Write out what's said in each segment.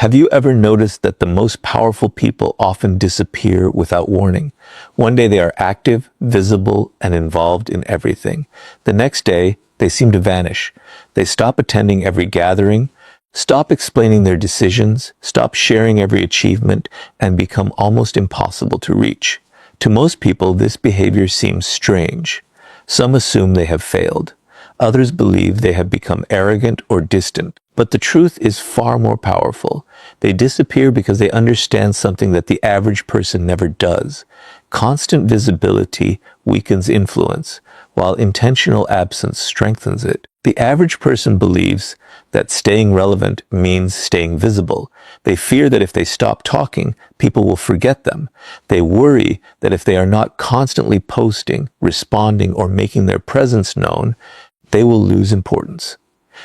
Have you ever noticed that the most powerful people often disappear without warning? One day they are active, visible, and involved in everything. The next day, they seem to vanish. They stop attending every gathering, stop explaining their decisions, stop sharing every achievement, and become almost impossible to reach. To most people, this behavior seems strange. Some assume they have failed. Others believe they have become arrogant or distant. But the truth is far more powerful. They disappear because they understand something that the average person never does. Constant visibility weakens influence, while intentional absence strengthens it. The average person believes that staying relevant means staying visible. They fear that if they stop talking, people will forget them. They worry that if they are not constantly posting, responding, or making their presence known, they will lose importance.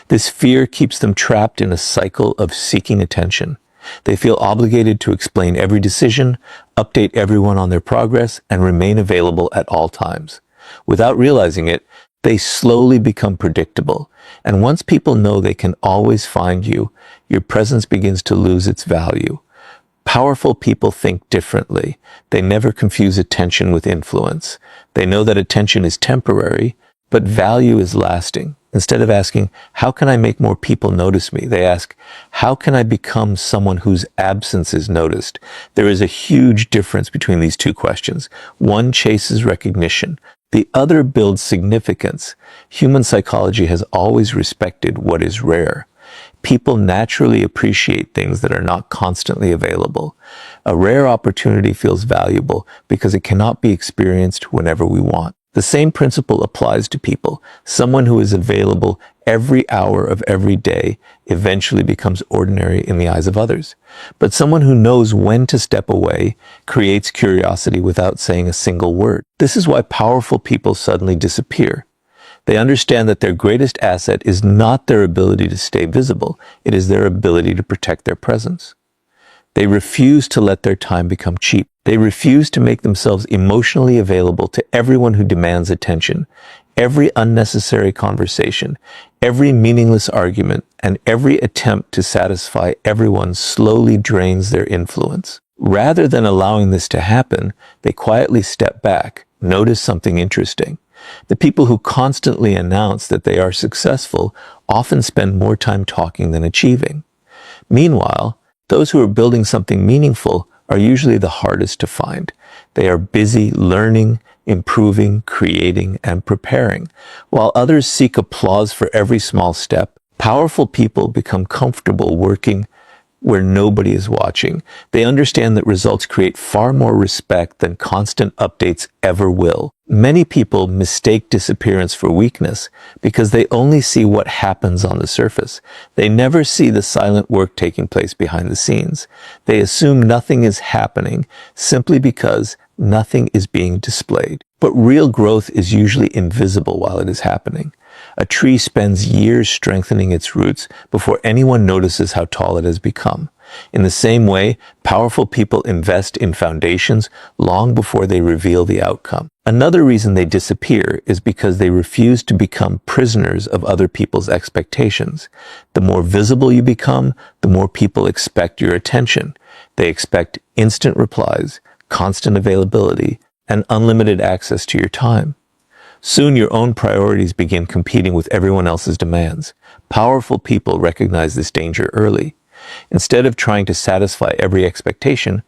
This fear keeps them trapped in a cycle of seeking attention. They feel obligated to explain every decision, update everyone on their progress, and remain available at all times. Without realizing it, they slowly become predictable. And once people know they can always find you, your presence begins to lose its value. Powerful people think differently. They never confuse attention with influence. They know that attention is temporary, but value is lasting. Instead of asking, how can I make more people notice me? They ask, how can I become someone whose absence is noticed? There is a huge difference between these two questions. One chases recognition. The other builds significance. Human psychology has always respected what is rare. People naturally appreciate things that are not constantly available. A rare opportunity feels valuable because it cannot be experienced whenever we want. The same principle applies to people. Someone who is available every hour of every day eventually becomes ordinary in the eyes of others. But someone who knows when to step away creates curiosity without saying a single word. This is why powerful people suddenly disappear. They understand that their greatest asset is not their ability to stay visible, it is their ability to protect their presence. They refuse to let their time become cheap. They refuse to make themselves emotionally available to everyone who demands attention. Every unnecessary conversation, every meaningless argument, and every attempt to satisfy everyone slowly drains their influence. Rather than allowing this to happen, they quietly step back, notice something interesting. The people who constantly announce that they are successful often spend more time talking than achieving. Meanwhile, those who are building something meaningful are usually the hardest to find. They are busy learning, improving, creating, and preparing. While others seek applause for every small step, powerful people become comfortable working where nobody is watching. They understand that results create far more respect than constant updates ever will. Many people mistake disappearance for weakness because they only see what happens on the surface. They never see the silent work taking place behind the scenes. They assume nothing is happening simply because nothing is being displayed. But real growth is usually invisible while it is happening. A tree spends years strengthening its roots before anyone notices how tall it has become. In the same way, powerful people invest in foundations long before they reveal the outcome. Another reason they disappear is because they refuse to become prisoners of other people's expectations. The more visible you become, the more people expect your attention. They expect instant replies, constant availability, and unlimited access to your time. Soon your own priorities begin competing with everyone else's demands. Powerful people recognize this danger early. Instead of trying to satisfy every expectation,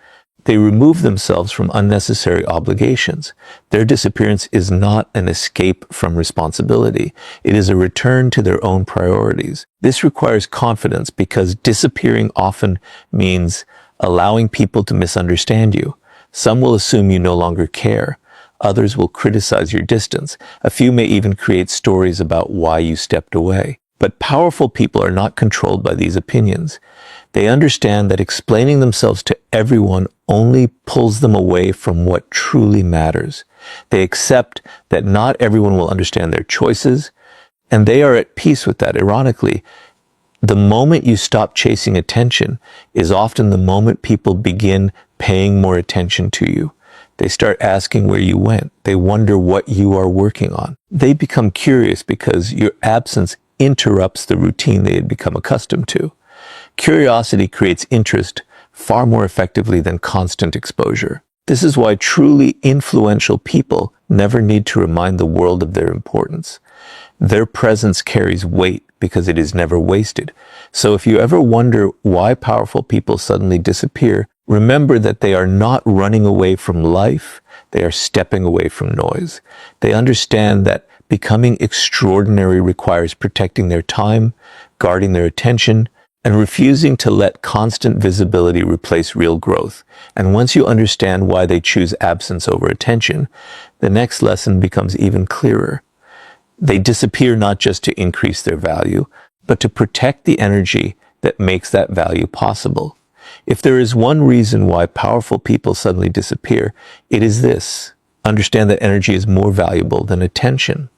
they remove themselves from unnecessary obligations. Their disappearance is not an escape from responsibility. It is a return to their own priorities. This requires confidence because disappearing often means allowing people to misunderstand you. Some will assume you no longer care. Others will criticize your distance. A few may even create stories about why you stepped away. But powerful people are not controlled by these opinions. They understand that explaining themselves to everyone only pulls them away from what truly matters. They accept that not everyone will understand their choices, and they are at peace with that. Ironically, the moment you stop chasing attention is often the moment people begin paying more attention to you. They start asking where you went. They wonder what you are working on. They become curious because your absence interrupts the routine they had become accustomed to. Curiosity creates interest far more effectively than constant exposure. This is why truly influential people never need to remind the world of their importance. Their presence carries weight because it is never wasted. So if you ever wonder why powerful people suddenly disappear, remember that they are not running away from life, they are stepping away from noise. They understand that becoming extraordinary requires protecting their time, guarding their attention, and refusing to let constant visibility replace real growth. And once you understand why they choose absence over attention, the next lesson becomes even clearer. They disappear not just to increase their value, but to protect the energy that makes that value possible. If there is one reason why powerful people suddenly disappear, it is this: understand that energy is more valuable than attention.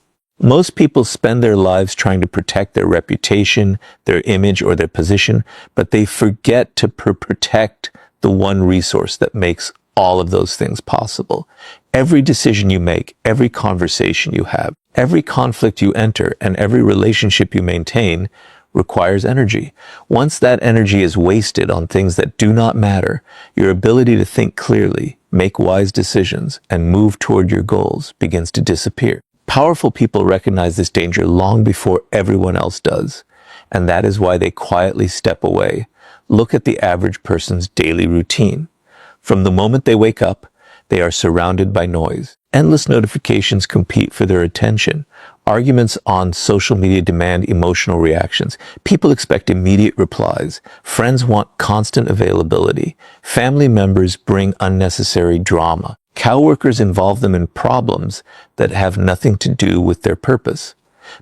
Most people spend their lives trying to protect their reputation, their image, or their position, but they forget to protect the one resource that makes all of those things possible. Every decision you make, every conversation you have, every conflict you enter, and every relationship you maintain requires energy. Once that energy is wasted on things that do not matter, your ability to think clearly, make wise decisions, and move toward your goals begins to disappear. Powerful people recognize this danger long before everyone else does, and that is why they quietly step away. Look at the average person's daily routine. From the moment they wake up, they are surrounded by noise. Endless notifications compete for their attention. Arguments on social media demand emotional reactions. People expect immediate replies. Friends want constant availability. Family members bring unnecessary drama. Coworkers involve them in problems that have nothing to do with their purpose.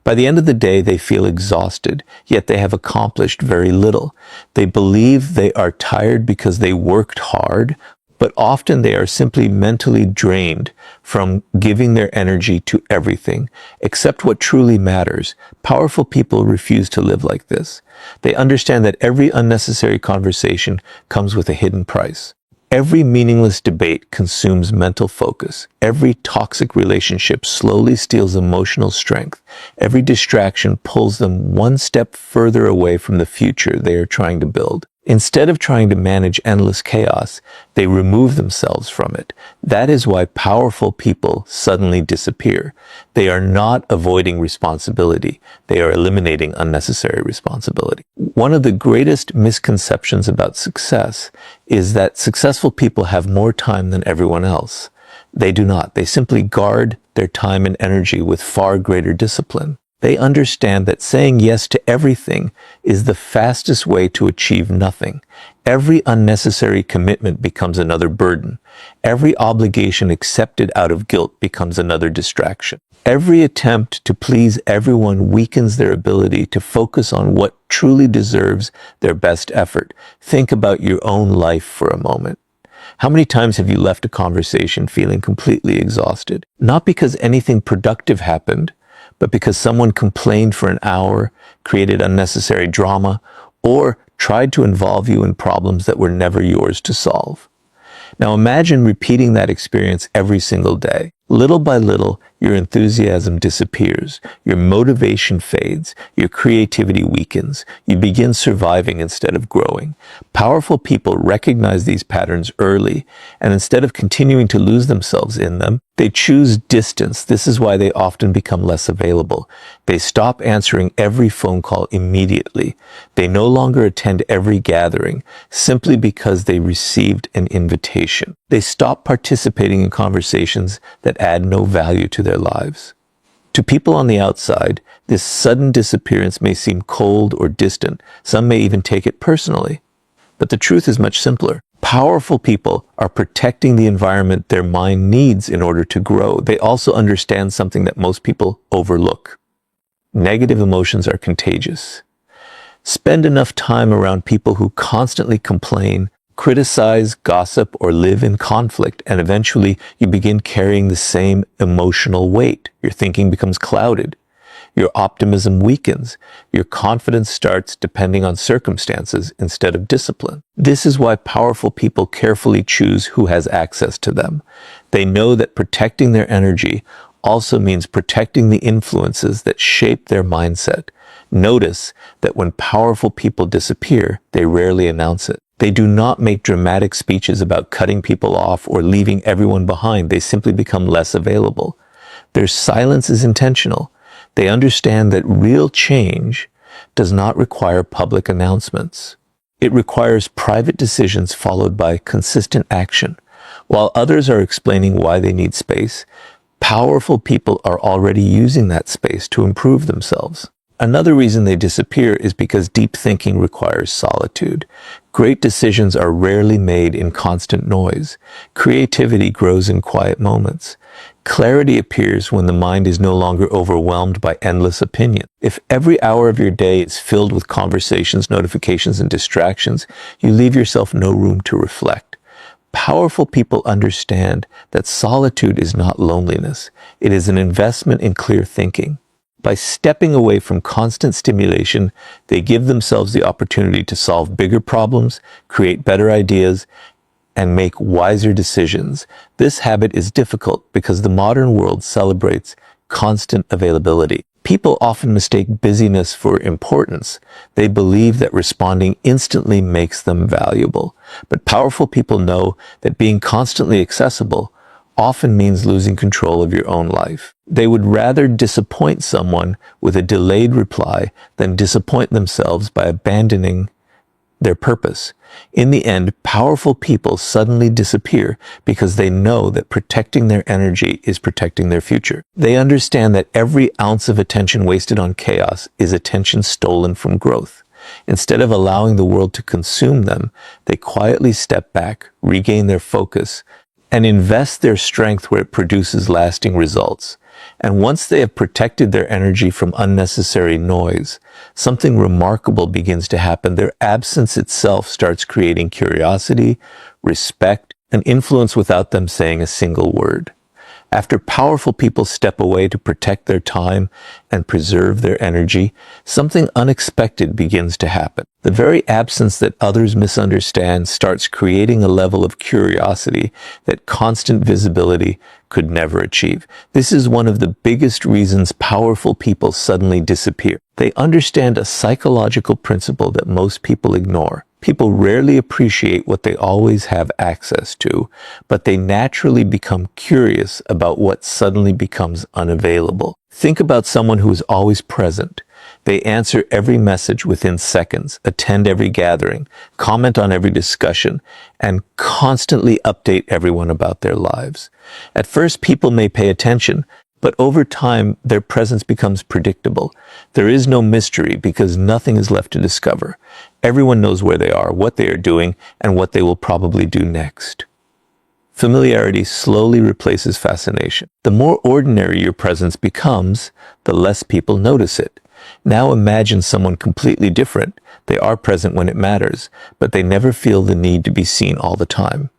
By the end of the day, they feel exhausted, yet they have accomplished very little. They believe they are tired because they worked hard, but often they are simply mentally drained from giving their energy to everything, except what truly matters. Powerful people refuse to live like this. They understand that every unnecessary conversation comes with a hidden price. Every meaningless debate consumes mental focus. Every toxic relationship slowly steals emotional strength. Every distraction pulls them one step further away from the future they are trying to build. Instead of trying to manage endless chaos, they remove themselves from it. That is why powerful people suddenly disappear. They are not avoiding responsibility. They are eliminating unnecessary responsibility. One of the greatest misconceptions about success is that successful people have more time than everyone else. They do not. They simply guard their time and energy with far greater discipline. They understand that saying yes to everything is the fastest way to achieve nothing. Every unnecessary commitment becomes another burden. Every obligation accepted out of guilt becomes another distraction. Every attempt to please everyone weakens their ability to focus on what truly deserves their best effort. Think about your own life for a moment. How many times have you left a conversation feeling completely exhausted? Not because anything productive happened, but because someone complained for an hour, created unnecessary drama, or tried to involve you in problems that were never yours to solve. Now imagine repeating that experience every single day. Little by little, your enthusiasm disappears, your motivation fades, your creativity weakens, you begin surviving instead of growing. Powerful people recognize these patterns early, and instead of continuing to lose themselves in them, they choose distance. This is why they often become less available. They stop answering every phone call immediately. They no longer attend every gathering simply because they received an invitation. They stop participating in conversations that add no value to their lives. To people on the outside, this sudden disappearance may seem cold or distant. Some may even take it personally. But the truth is much simpler. Powerful people are protecting the environment their mind needs in order to grow. They also understand something that most people overlook. Negative emotions are contagious. Spend enough time around people who constantly complain, criticize, gossip, or live in conflict, and eventually you begin carrying the same emotional weight. Your thinking becomes clouded. Your optimism weakens. Your confidence starts depending on circumstances instead of discipline. This is why powerful people carefully choose who has access to them. They know that protecting their energy also means protecting the influences that shape their mindset. Notice that when powerful people disappear, they rarely announce it. They do not make dramatic speeches about cutting people off or leaving everyone behind. They simply become less available. Their silence is intentional. They understand that real change does not require public announcements. It requires private decisions followed by consistent action. While others are explaining why they need space, powerful people are already using that space to improve themselves. Another reason they disappear is because deep thinking requires solitude. Great decisions are rarely made in constant noise. Creativity grows in quiet moments. Clarity appears when the mind is no longer overwhelmed by endless opinion. If every hour of your day is filled with conversations, notifications, and distractions, you leave yourself no room to reflect. Powerful people understand that solitude is not loneliness. It is an investment in clear thinking. By stepping away from constant stimulation, they give themselves the opportunity to solve bigger problems, create better ideas, and make wiser decisions. This habit is difficult because the modern world celebrates constant availability. People often mistake busyness for importance. They believe that responding instantly makes them valuable. But powerful people know that being constantly accessible often means losing control of your own life. They would rather disappoint someone with a delayed reply than disappoint themselves by abandoning their purpose. In the end, powerful people suddenly disappear because they know that protecting their energy is protecting their future. They understand that every ounce of attention wasted on chaos is attention stolen from growth. Instead of allowing the world to consume them, they quietly step back, regain their focus, and invest their strength where it produces lasting results. And once they have protected their energy from unnecessary noise, something remarkable begins to happen. Their absence itself starts creating curiosity, respect, and influence without them saying a single word. After powerful people step away to protect their time and preserve their energy, something unexpected begins to happen. The very absence that others misunderstand starts creating a level of curiosity that constant visibility could never achieve. This is one of the biggest reasons powerful people suddenly disappear. They understand a psychological principle that most people ignore. People rarely appreciate what they always have access to, but they naturally become curious about what suddenly becomes unavailable. Think about someone who is always present. They answer every message within seconds, attend every gathering, comment on every discussion, and constantly update everyone about their lives. At first, people may pay attention, but over time, their presence becomes predictable. There is no mystery because nothing is left to discover. Everyone knows where they are, what they are doing, and what they will probably do next. Familiarity slowly replaces fascination. The more ordinary your presence becomes, the less people notice it. Now imagine someone completely different. They are present when it matters, but they never feel the need to be seen all the time.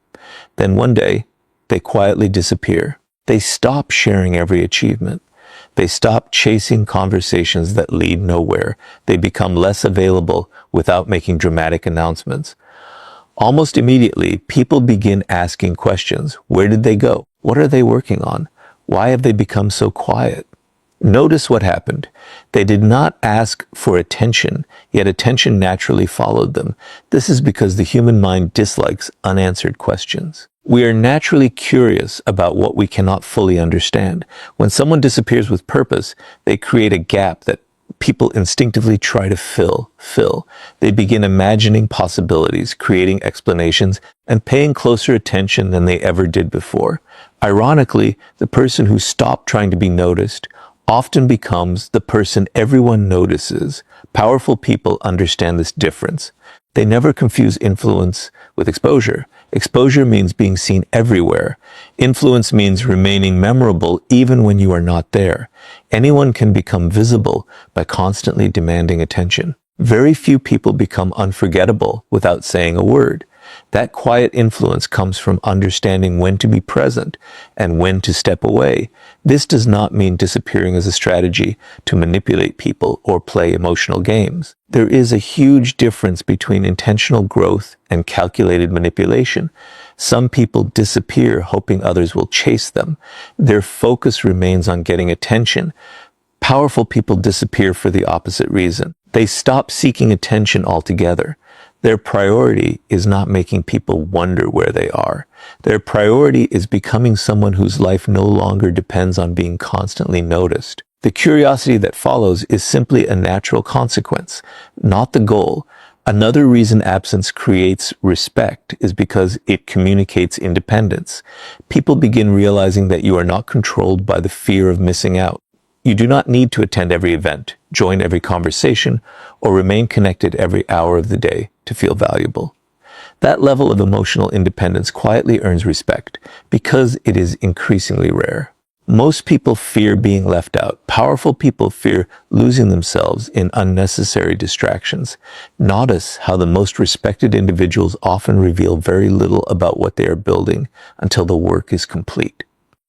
Then one day, they quietly disappear. They stop sharing every achievement. They stop chasing conversations that lead nowhere. They become less available without making dramatic announcements. Almost immediately, people begin asking questions. Where did they go? What are they working on? Why have they become so quiet? Notice what happened. They did not ask for attention, yet attention naturally followed them. This is because the human mind dislikes unanswered questions. We are naturally curious about what we cannot fully understand. When someone disappears with purpose, they create a gap that people instinctively try to fill. They begin imagining possibilities, creating explanations, and paying closer attention than they ever did before. Ironically, the person who stopped trying to be noticed often becomes the person everyone notices. Powerful people understand this difference. They never confuse influence with exposure. Exposure means being seen everywhere. Influence means remaining memorable even when you are not there. Anyone can become visible by constantly demanding attention. Very few people become unforgettable without saying a word. That quiet influence comes from understanding when to be present and when to step away. This does not mean disappearing as a strategy to manipulate people or play emotional games. There is a huge difference between intentional growth and calculated manipulation. Some people disappear hoping others will chase them. Their focus remains on getting attention. Powerful people disappear for the opposite reason. They stop seeking attention altogether. Their priority is not making people wonder where they are. Their priority is becoming someone whose life no longer depends on being constantly noticed. The curiosity that follows is simply a natural consequence, not the goal. Another reason absence creates respect is because it communicates independence. People begin realizing that you are not controlled by the fear of missing out. You do not need to attend every event, join every conversation, or remain connected every hour of the day to feel valuable. That level of emotional independence quietly earns respect because it is increasingly rare. Most people fear being left out. Powerful people fear losing themselves in unnecessary distractions. Notice how the most respected individuals often reveal very little about what they are building until the work is complete.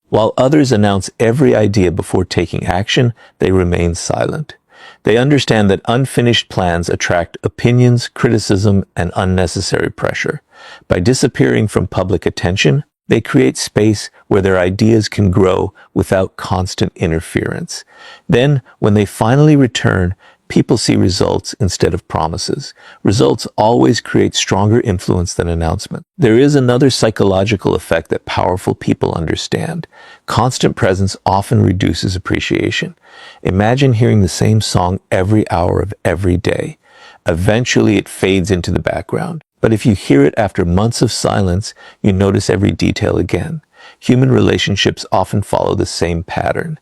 While others announce every idea before taking action, they remain silent. They understand that unfinished plans attract opinions, criticism, and unnecessary pressure. By disappearing from public attention, they create space where their ideas can grow without constant interference. Then, when they finally return, people see results instead of promises. Results always create stronger influence than announcement. There is another psychological effect that powerful people understand. Constant presence often reduces appreciation. Imagine hearing the same song every hour of every day. Eventually, it fades into the background. But if you hear it after months of silence, you notice every detail again. Human relationships often follow the same pattern.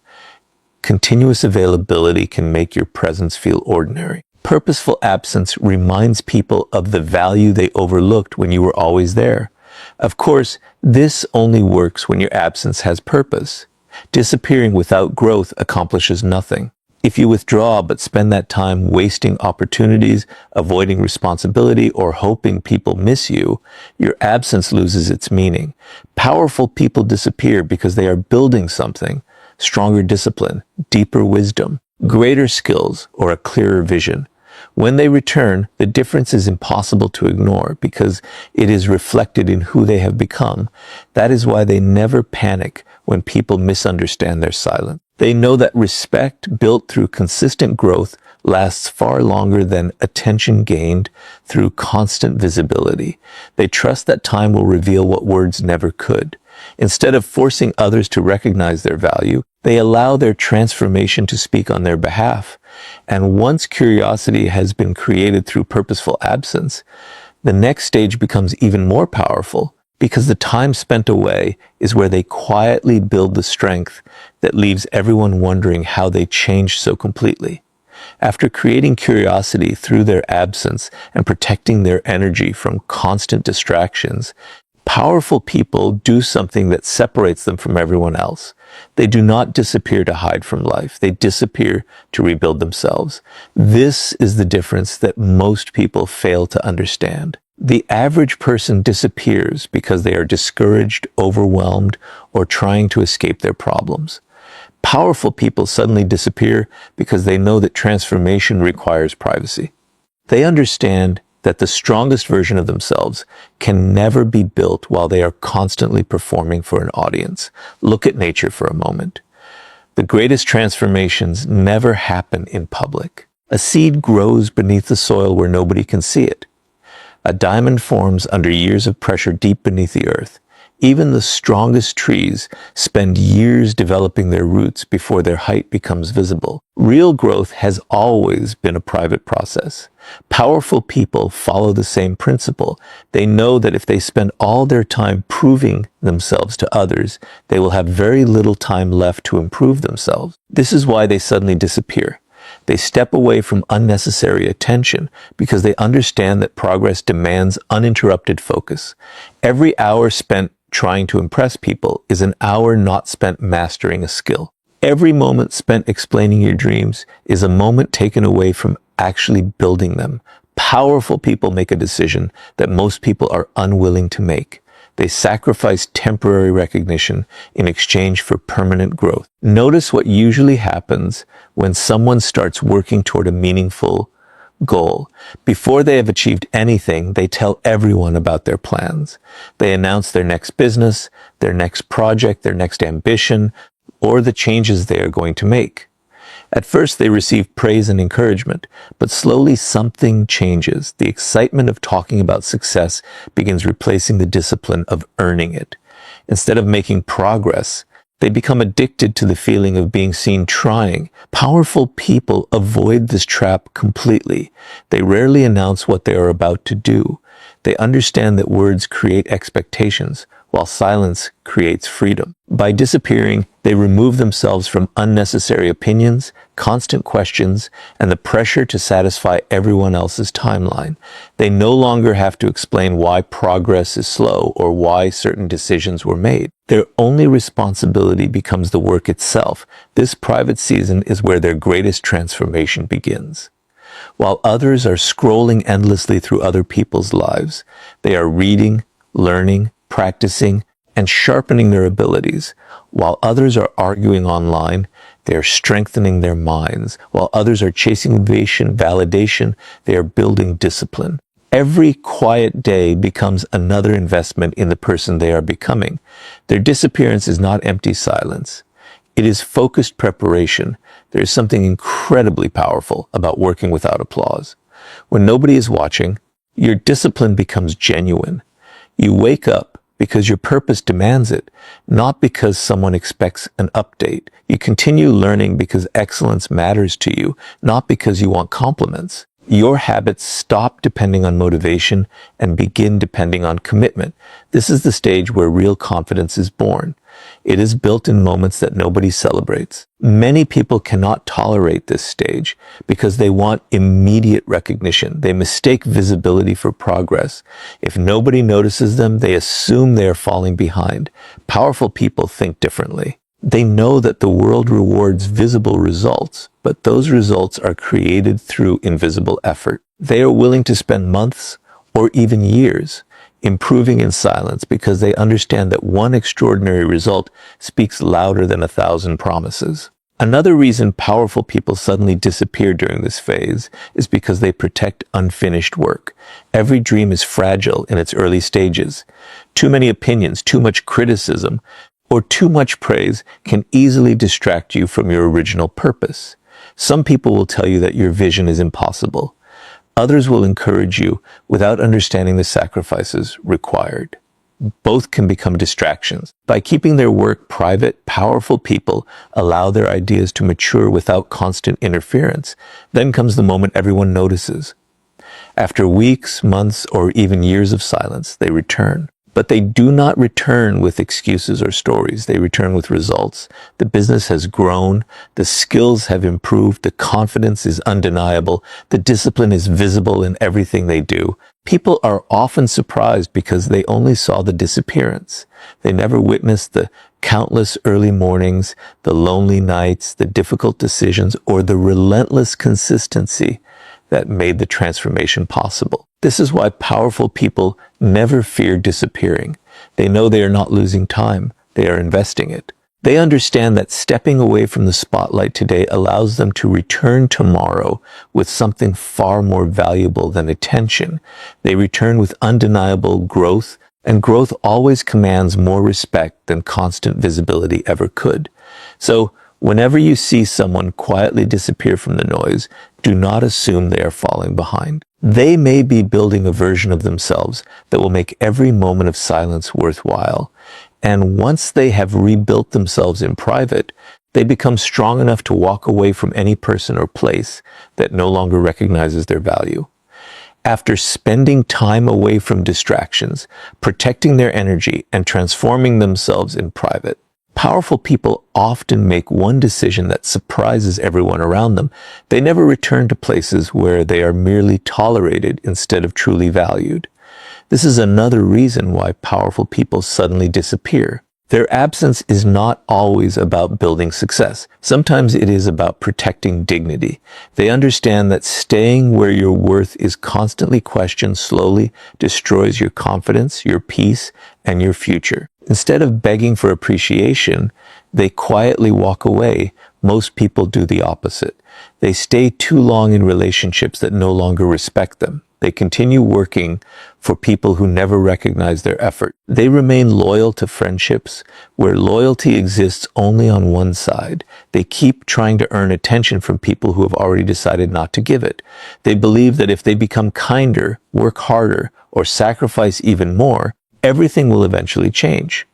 Continuous availability can make your presence feel ordinary. Purposeful absence reminds people of the value they overlooked when you were always there. Of course, this only works when your absence has purpose. Disappearing without growth accomplishes nothing. If you withdraw but spend that time wasting opportunities, avoiding responsibility, or hoping people miss you, your absence loses its meaning. Powerful people disappear because they are building something: stronger discipline, deeper wisdom, greater skills, or a clearer vision. When they return, the difference is impossible to ignore because it is reflected in who they have become. That is why they never panic when people misunderstand their silence. They know that respect built through consistent growth lasts far longer than attention gained through constant visibility. They trust that time will reveal what words never could. Instead of forcing others to recognize their value, they allow their transformation to speak on their behalf. And once curiosity has been created through purposeful absence, the next stage becomes even more powerful because the time spent away is where they quietly build the strength that leaves everyone wondering how they changed so completely. After creating curiosity through their absence and protecting their energy from constant distractions, powerful people do something that separates them from everyone else. They do not disappear to hide from life. They disappear to rebuild themselves. This is the difference that most people fail to understand. The average person disappears because they are discouraged, overwhelmed, or trying to escape their problems. Powerful people suddenly disappear because they know that transformation requires privacy. They understand that the strongest version of themselves can never be built while they are constantly performing for an audience. Look at nature for a moment. The greatest transformations never happen in public. A seed grows beneath the soil where nobody can see it. A diamond forms under years of pressure deep beneath the earth. Even the strongest trees spend years developing their roots before their height becomes visible. Real growth has always been a private process. Powerful people follow the same principle. They know that if they spend all their time proving themselves to others, they will have very little time left to improve themselves. This is why they suddenly disappear. They step away from unnecessary attention because they understand that progress demands uninterrupted focus. Every hour spent trying to impress people is an hour not spent mastering a skill. Every moment spent explaining your dreams is a moment taken away from actually building them. Powerful people make a decision that most people are unwilling to make. They sacrifice temporary recognition in exchange for permanent growth. Notice what usually happens when someone starts working toward a meaningful goal. Before they have achieved anything, they tell everyone about their plans. They announce their next business, their next project, their next ambition, or the changes they are going to make. At first, they receive praise and encouragement, but slowly something changes. The excitement of talking about success begins replacing the discipline of earning it. Instead of making progress, they become addicted to the feeling of being seen trying. Powerful people avoid this trap completely. They rarely announce what they are about to do. They understand that words create expectations, while silence creates freedom. By disappearing, they remove themselves from unnecessary opinions, constant questions, and the pressure to satisfy everyone else's timeline. They no longer have to explain why progress is slow or why certain decisions were made. Their only responsibility becomes the work itself. This private season is where their greatest transformation begins. While others are scrolling endlessly through other people's lives, they are reading, learning, practicing, and sharpening their abilities. While others are arguing online, they are strengthening their minds. While others are chasing validation, they are building discipline. Every quiet day becomes another investment in the person they are becoming. Their disappearance is not empty silence. It is focused preparation. There is something incredibly powerful about working without applause. When nobody is watching, your discipline becomes genuine. You wake up because your purpose demands it, not because someone expects an update. You continue learning because excellence matters to you, not because you want compliments. Your habits stop depending on motivation and begin depending on commitment. This is the stage where real confidence is born. It is built in moments that nobody celebrates. Many people cannot tolerate this stage because they want immediate recognition. They mistake visibility for progress. If nobody notices them, they assume they are falling behind. Powerful people think differently. They know that the world rewards visible results, but those results are created through invisible effort. They are willing to spend months or even years improving in silence because they understand that one extraordinary result speaks louder than 1,000 promises. Another reason powerful people suddenly disappear during this phase is because they protect unfinished work. Every dream is fragile in its early stages. Too many opinions, too much criticism, or too much praise can easily distract you from your original purpose. Some people will tell you that your vision is impossible. Others will encourage you without understanding the sacrifices required. Both can become distractions. By keeping their work private, powerful people allow their ideas to mature without constant interference. Then comes the moment everyone notices. After weeks, months, or even years of silence, they return. But they do not return with excuses or stories. They return with results. The business has grown. The skills have improved. The confidence is undeniable. The discipline is visible in everything they do. People are often surprised because they only saw the disappearance. They never witnessed the countless early mornings, the lonely nights, the difficult decisions, or the relentless consistency that made the transformation possible. This is why powerful people never fear disappearing. They know they are not losing time. They are investing it. They understand that stepping away from the spotlight today allows them to return tomorrow with something far more valuable than attention. They return with undeniable growth, and growth always commands more respect than constant visibility ever could. So, whenever you see someone quietly disappear from the noise, do not assume they are falling behind. They may be building a version of themselves that will make every moment of silence worthwhile. And once they have rebuilt themselves in private, they become strong enough to walk away from any person or place that no longer recognizes their value. After spending time away from distractions, protecting their energy, and transforming themselves in private, powerful people often make one decision that surprises everyone around them. They never return to places where they are merely tolerated instead of truly valued. This is another reason why powerful people suddenly disappear. Their absence is not always about building success. Sometimes it is about protecting dignity. They understand that staying where your worth is constantly questioned slowly destroys your confidence, your peace, and your future. Instead of begging for appreciation, they quietly walk away. Most people do the opposite. They stay too long in relationships that no longer respect them. They continue working for people who never recognize their effort. They remain loyal to friendships where loyalty exists only on one side. They keep trying to earn attention from people who have already decided not to give it. They believe that if they become kinder, work harder, or sacrifice even more, everything will eventually change.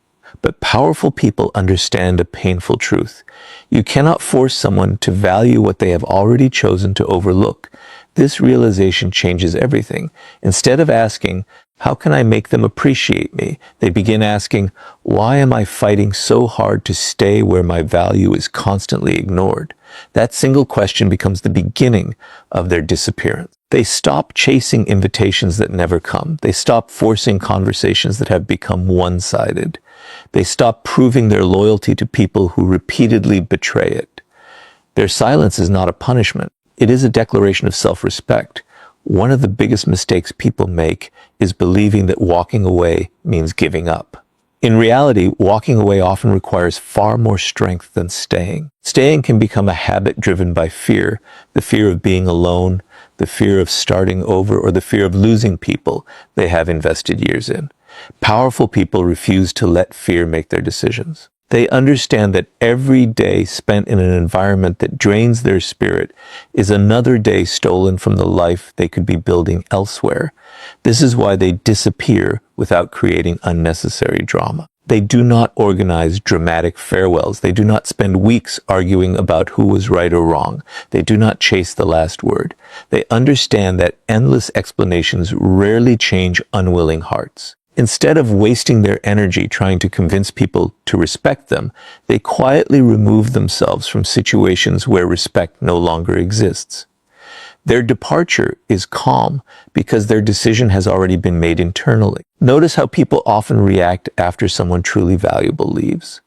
But powerful people understand a painful truth. You cannot force someone to value what they have already chosen to overlook. This realization changes everything. Instead of asking, how can I make them appreciate me? They begin asking, why am I fighting so hard to stay where my value is constantly ignored? That single question becomes the beginning of their disappearance. They stop chasing invitations that never come. They stop forcing conversations that have become one-sided. They stop proving their loyalty to people who repeatedly betray it. Their silence is not a punishment. It is a declaration of self-respect. One of the biggest mistakes people make is believing that walking away means giving up. In reality, walking away often requires far more strength than staying. Staying can become a habit driven by fear, the fear of being alone, the fear of starting over, or the fear of losing people they have invested years in. Powerful people refuse to let fear make their decisions. They understand that every day spent in an environment that drains their spirit is another day stolen from the life they could be building elsewhere. This is why they disappear without creating unnecessary drama. They do not organize dramatic farewells. They do not spend weeks arguing about who was right or wrong. They do not chase the last word. They understand that endless explanations rarely change unwilling hearts. Instead of wasting their energy trying to convince people to respect them, they quietly remove themselves from situations where respect no longer exists. Their departure is calm because their decision has already been made internally. Notice how people often react after someone truly valuable leaves.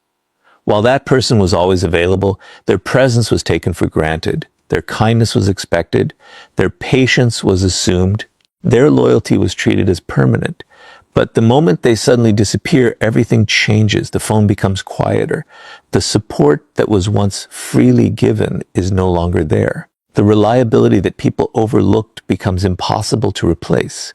While that person was always available, their presence was taken for granted. Their kindness was expected. Their patience was assumed. Their loyalty was treated as permanent. But the moment they suddenly disappear, everything changes. The phone becomes quieter. The support that was once freely given is no longer there. The reliability that people overlooked becomes impossible to replace.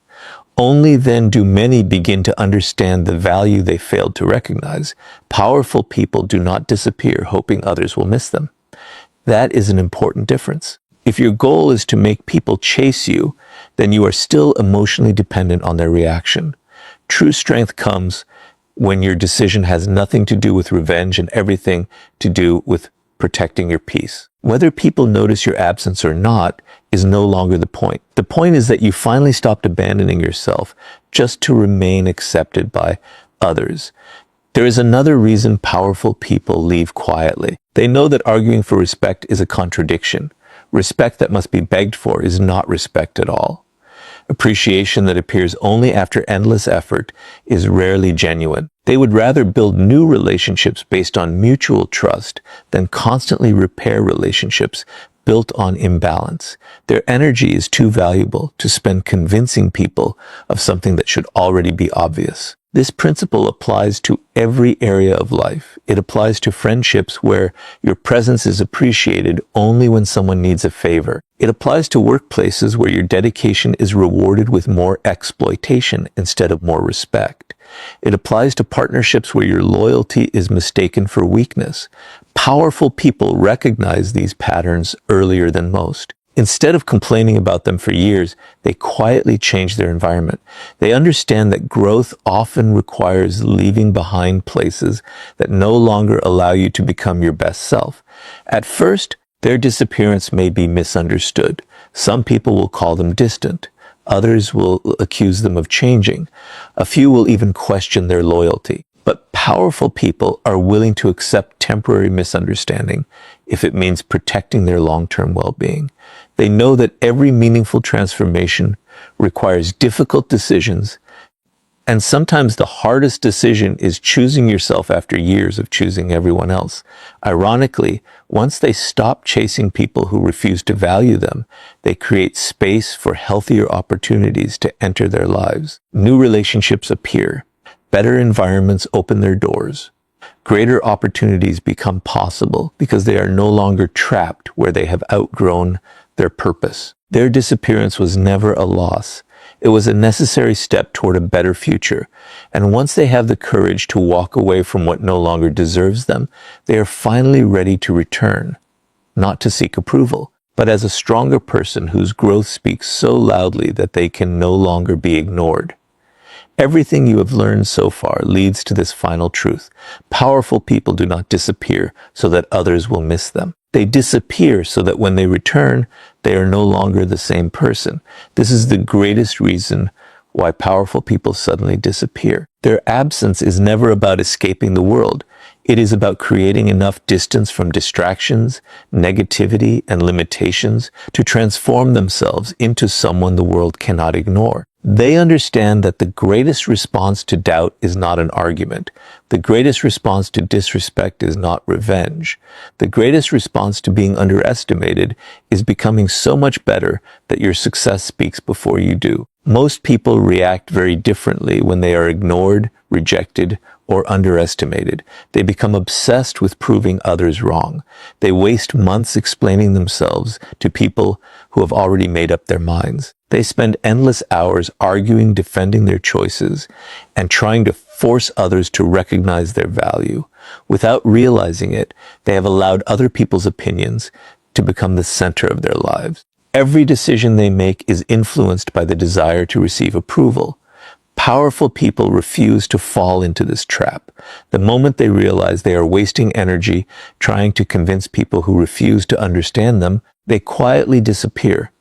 Only then do many begin to understand the value they failed to recognize. Powerful people do not disappear hoping others will miss them. That is an important difference. If your goal is to make people chase you, then you are still emotionally dependent on their reaction. True strength comes when your decision has nothing to do with revenge and everything to do with protecting your peace. Whether people notice your absence or not is no longer the point. The point is that you finally stopped abandoning yourself just to remain accepted by others. There is another reason powerful people leave quietly. They know that arguing for respect is a contradiction. Respect that must be begged for is not respect at all. Appreciation that appears only after endless effort is rarely genuine. They would rather build new relationships based on mutual trust than constantly repair relationships built on imbalance. Their energy is too valuable to spend convincing people of something that should already be obvious. This principle applies to every area of life. It applies to friendships where your presence is appreciated only when someone needs a favor. It applies to workplaces where your dedication is rewarded with more exploitation instead of more respect. It applies to partnerships where your loyalty is mistaken for weakness. Powerful people recognize these patterns earlier than most. Instead of complaining about them for years, they quietly change their environment. They understand that growth often requires leaving behind places that no longer allow you to become your best self. At first, their disappearance may be misunderstood. Some people will call them distant. Others will accuse them of changing. A few will even question their loyalty. But powerful people are willing to accept temporary misunderstanding if it means protecting their long-term well-being. They know that every meaningful transformation requires difficult decisions And sometimes the hardest decision is choosing yourself after years of choosing everyone else. Ironically, once they stop chasing people who refuse to value them, they create space for healthier opportunities to enter their lives. New relationships appear. Better environments open their doors. Greater opportunities become possible because they are no longer trapped where they have outgrown their purpose. Their disappearance was never a loss. It was a necessary step toward a better future. And once they have the courage to walk away from what no longer deserves them, they are finally ready to return, not to seek approval, but as a stronger person whose growth speaks so loudly that they can no longer be ignored. Everything you have learned so far leads to this final truth. Powerful people do not disappear so that others will miss them. They disappear so that when they return, they are no longer the same person. This is the greatest reason why powerful people suddenly disappear. Their absence is never about escaping the world. It is about creating enough distance from distractions, negativity, and limitations to transform themselves into someone the world cannot ignore. They understand that the greatest response to doubt is not an argument. The greatest response to disrespect is not revenge. The greatest response to being underestimated is becoming so much better that your success speaks before you do. Most people react very differently when they are ignored, rejected, or underestimated. They become obsessed with proving others wrong. They waste months explaining themselves to people who have already made up their minds. They spend endless hours arguing, defending their choices, and trying to force others to recognize their value. Without realizing it, they have allowed other people's opinions to become the center of their lives. Every decision they make is influenced by the desire to receive approval. Powerful people refuse to fall into this trap. The moment they realize they are wasting energy trying to convince people who refuse to understand them, they quietly disappear.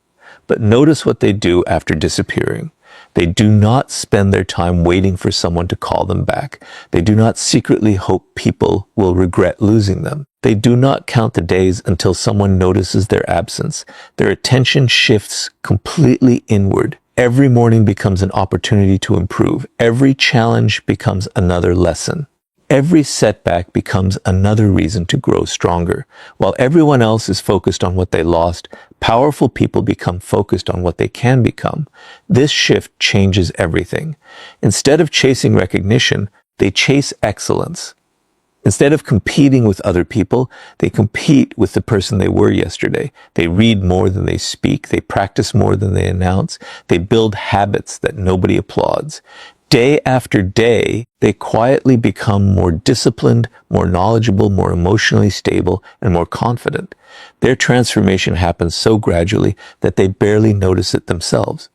But notice what they do after disappearing. They do not spend their time waiting for someone to call them back. They do not secretly hope people will regret losing them. They do not count the days until someone notices their absence. Their attention shifts completely inward. Every morning becomes an opportunity to improve. Every challenge becomes another lesson. Every setback becomes another reason to grow stronger. While everyone else is focused on what they lost, powerful people become focused on what they can become. This shift changes everything. Instead of chasing recognition, they chase excellence. Instead of competing with other people, they compete with the person they were yesterday. They read more than they speak. They practice more than they announce. They build habits that nobody applauds. Day after day, they quietly become more disciplined, more knowledgeable, more emotionally stable, and more confident. Their transformation happens so gradually that they barely notice it themselves.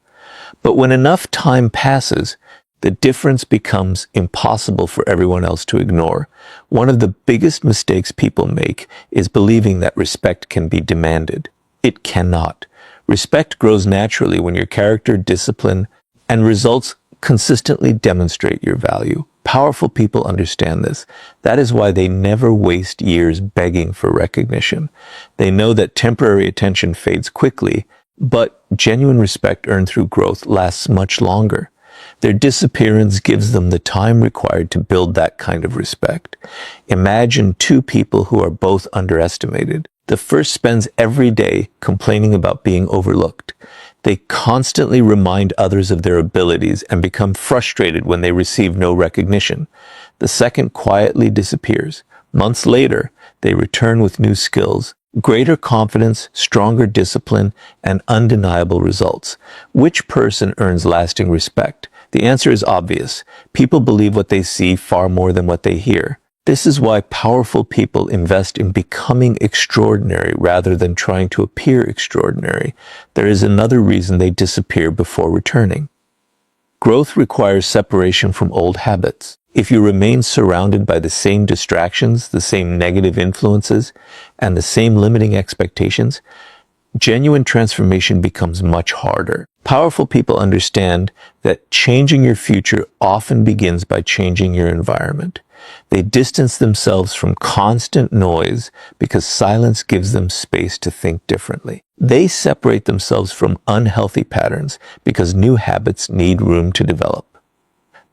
But when enough time passes, the difference becomes impossible for everyone else to ignore. One of the biggest mistakes people make is believing that respect can be demanded. It cannot. Respect grows naturally when your character, discipline, and results consistently demonstrate your value. Powerful people understand this. That is why they never waste years begging for recognition. They know that temporary attention fades quickly, but genuine respect earned through growth lasts much longer. Their disappearance gives them the time required to build that kind of respect. Imagine two people who are both underestimated. The first spends every day complaining about being overlooked. They constantly remind others of their abilities and become frustrated when they receive no recognition. The second quietly disappears. Months later, they return with new skills, greater confidence, stronger discipline, and undeniable results. Which person earns lasting respect? The answer is obvious. People believe what they see far more than what they hear. This is why powerful people invest in becoming extraordinary rather than trying to appear extraordinary. There is another reason they disappear before returning. Growth requires separation from old habits. If you remain surrounded by the same distractions, the same negative influences, and the same limiting expectations, genuine transformation becomes much harder. Powerful people understand that changing your future often begins by changing your environment. They distance themselves from constant noise because silence gives them space to think differently. They separate themselves from unhealthy patterns because new habits need room to develop.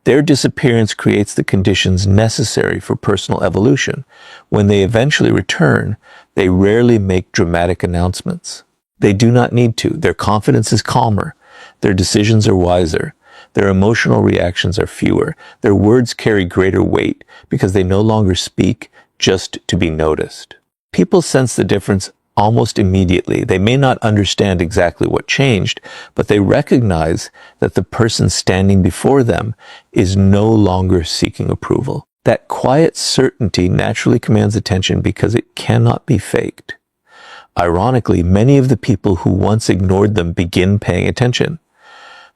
Their disappearance creates the conditions necessary for personal evolution. When they eventually return, they rarely make dramatic announcements. They do not need to. Their confidence is calmer. Their decisions are wiser. Their emotional reactions are fewer. Their words carry greater weight because they no longer speak just to be noticed. People sense the difference almost immediately. They may not understand exactly what changed, but they recognize that the person standing before them is no longer seeking approval. That quiet certainty naturally commands attention because it cannot be faked. Ironically, many of the people who once ignored them begin paying attention.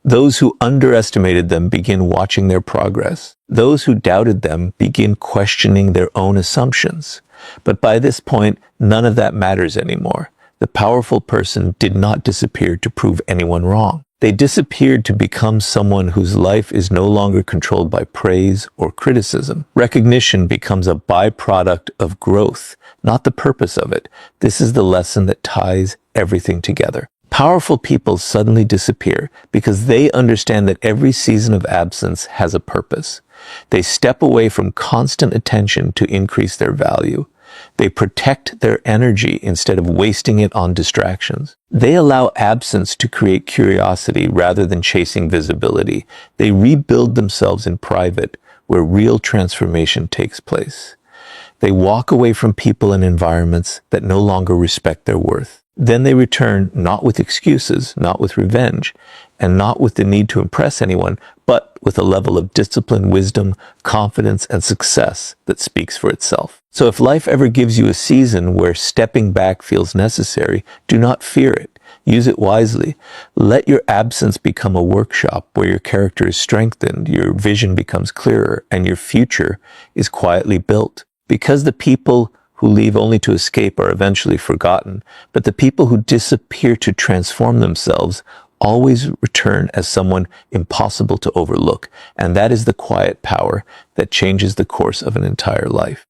Those who underestimated them begin watching their progress. Those who doubted them begin questioning their own assumptions. But by this point, none of that matters anymore. The powerful person did not disappear to prove anyone wrong. They disappeared to become someone whose life is no longer controlled by praise or criticism. Recognition becomes a byproduct of growth, not the purpose of it. This is the lesson that ties everything together. Powerful people suddenly disappear because they understand that every season of absence has a purpose. They step away from constant attention to increase their value. They protect their energy instead of wasting it on distractions. They allow absence to create curiosity rather than chasing visibility. They rebuild themselves in private, where real transformation takes place. They walk away from people and environments that no longer respect their worth. Then they return not with excuses, not with revenge, and not with the need to impress anyone, but with a level of discipline, wisdom, confidence, and success that speaks for itself. So if life ever gives you a season where stepping back feels necessary, do not fear it. Use it wisely. Let your absence become a workshop where your character is strengthened, your vision becomes clearer, and your future is quietly built. Because the people who leave only to escape are eventually forgotten, but the people who disappear to transform themselves always return as someone impossible to overlook, and that is the quiet power that changes the course of an entire life.